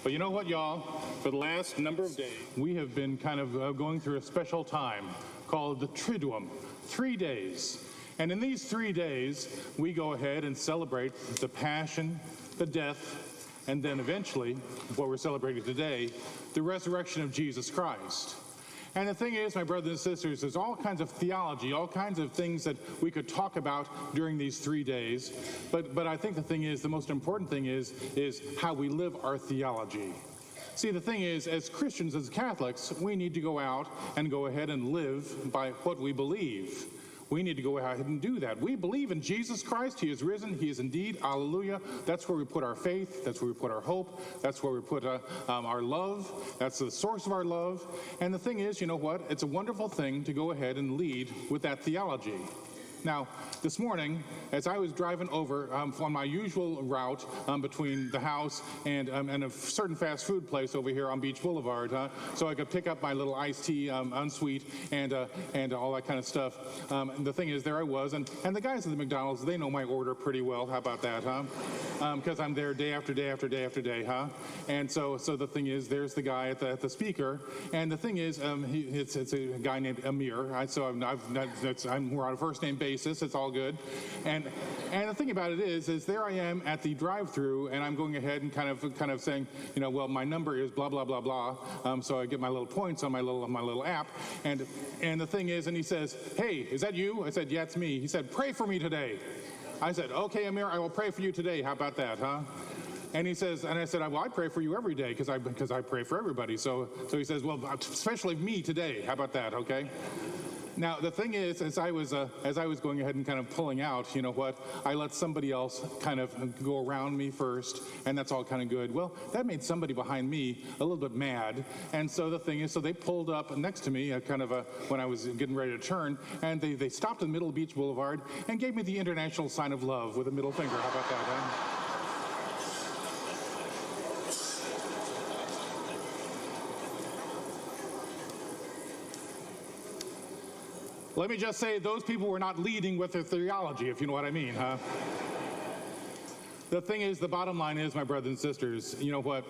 But you know what, y'all? For the last number of days, we have been kind of going through a special time called the Triduum, 3 days. And in these 3 days, we go ahead and celebrate the passion, the death, and then eventually, what we're celebrating today, the resurrection of Jesus Christ. And the thing is, my brothers and sisters, there's all kinds of theology, all kinds of things that we could talk about during these 3 days. But I think the thing is, the most important thing is how we live our theology. See, the thing is, as Christians, as Catholics, we need to go out and go ahead and live by what we believe. We need to go ahead and do that. We believe in Jesus Christ. He is risen. He is indeed. Hallelujah. That's where we put our faith. That's where we put our hope. That's where we put our love. That's the source of our love. And the thing is, you know what? It's a wonderful thing to go ahead and lead with that theology. Now, this morning, as I was driving over on my usual route between the house and a certain fast food place over here on Beach Boulevard, so I could pick up my little iced tea, unsweet, and all that kind of stuff. And the thing is, there I was, and the guys at the McDonald's, they know my order pretty well. How about that, huh? Because I'm there day after day after day after day, huh? And so the thing is, there's the guy at the speaker, and the thing is, it's a guy named Amir. We're on a first name basis. It's all good. And the thing about it is there I am at the drive-through, and I'm going ahead and kind of saying, you know, well, my number is blah blah blah blah. So I get my little points on my little app, and the thing is, and he says, "Hey, is that you?" I said, "Yeah, it's me." He said, "Pray for me today." I said, "Okay, Amir, I will pray for you today. How about that, huh?" And he says, and I said, "Well, I pray for you every day because I pray for everybody." So he says, "Well, especially me today. How about that? Okay." Now, the thing is, as I was going ahead and kind of pulling out, you know what, I let somebody else kind of go around me first, and that's all kind of good. Well, that made somebody behind me a little bit mad, and so the thing is, so they pulled up next to me, when I was getting ready to turn, and they stopped in the middle of Beach Boulevard and gave me the international sign of love with a middle finger. How about that, huh? Let me just say, those people were not leading with their theology, if you know what I mean, huh? The thing is, the bottom line is, my brothers and sisters, you know what?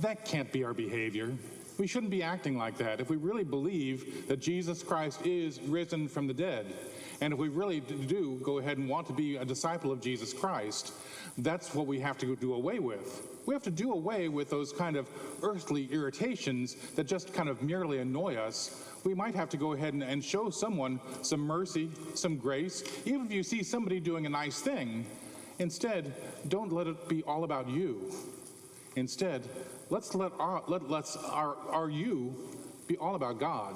That can't be our behavior. We shouldn't be acting like that. If we really believe that Jesus Christ is risen from the dead, and if we really do go ahead and want to be a disciple of Jesus Christ, that's what we have to do away with. We have to do away with those kind of earthly irritations that just kind of merely annoy us. We might have to go ahead and show someone some mercy, some grace, even if you see somebody doing a nice thing. Instead, don't let it be all about you. Instead, let's let our you be all about God.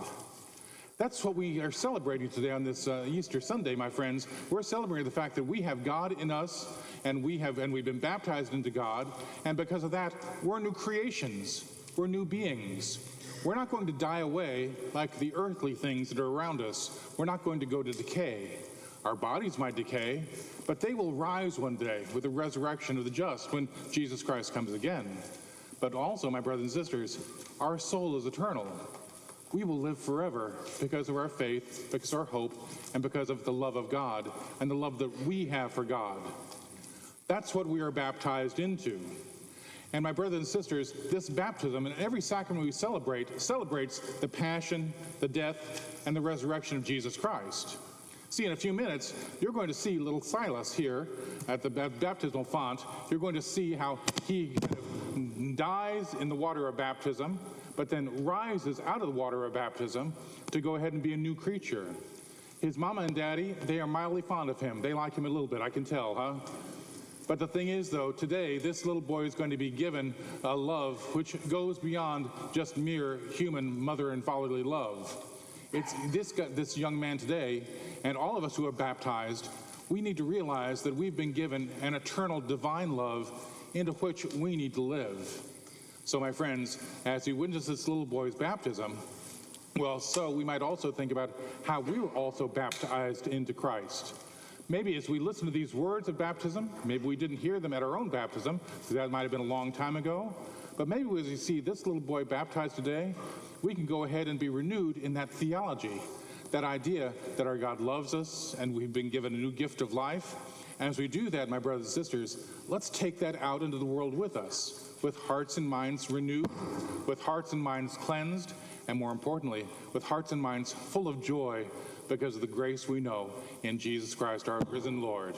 That's what we are celebrating today on this Easter Sunday, my friends. We're celebrating the fact that we have God in us, and we've been baptized into God, and because of that, we're new creations. We're new beings. We're not going to die away like the earthly things that are around us. We're not going to go to decay. Our bodies might decay, but they will rise one day with the resurrection of the just when Jesus Christ comes again. But also, my brothers and sisters, our soul is eternal. We will live forever because of our faith, because of our hope, and because of the love of God and the love that we have for God. That's what we are baptized into. And my brothers and sisters, this baptism and every sacrament we celebrates the passion, the death, and the resurrection of Jesus Christ. See, in a few minutes, you're going to see little Silas here at the baptismal font. You're going to see how he dies in the water of baptism, but then rises out of the water of baptism to go ahead and be a new creature. His mama and daddy, they are mildly fond of him. They like him a little bit, I can tell, huh? But the thing is, though, today, this little boy is going to be given a love which goes beyond just mere human mother and fatherly love. It's this young man today, and all of us who are baptized, we need to realize that we've been given an eternal divine love into which we need to live. So, my friends, as we witness this little boy's baptism, well, so we might also think about how we were also baptized into Christ. Maybe as we listen to these words of baptism, maybe we didn't hear them at our own baptism, because that might have been a long time ago, but maybe as we see this little boy baptized today, we can go ahead and be renewed in that theology, that idea that our God loves us and we've been given a new gift of life, And as we do that, my brothers and sisters, let's take that out into the world with us, with hearts and minds renewed, with hearts and minds cleansed, and more importantly, with hearts and minds full of joy because of the grace we know in Jesus Christ, our risen Lord.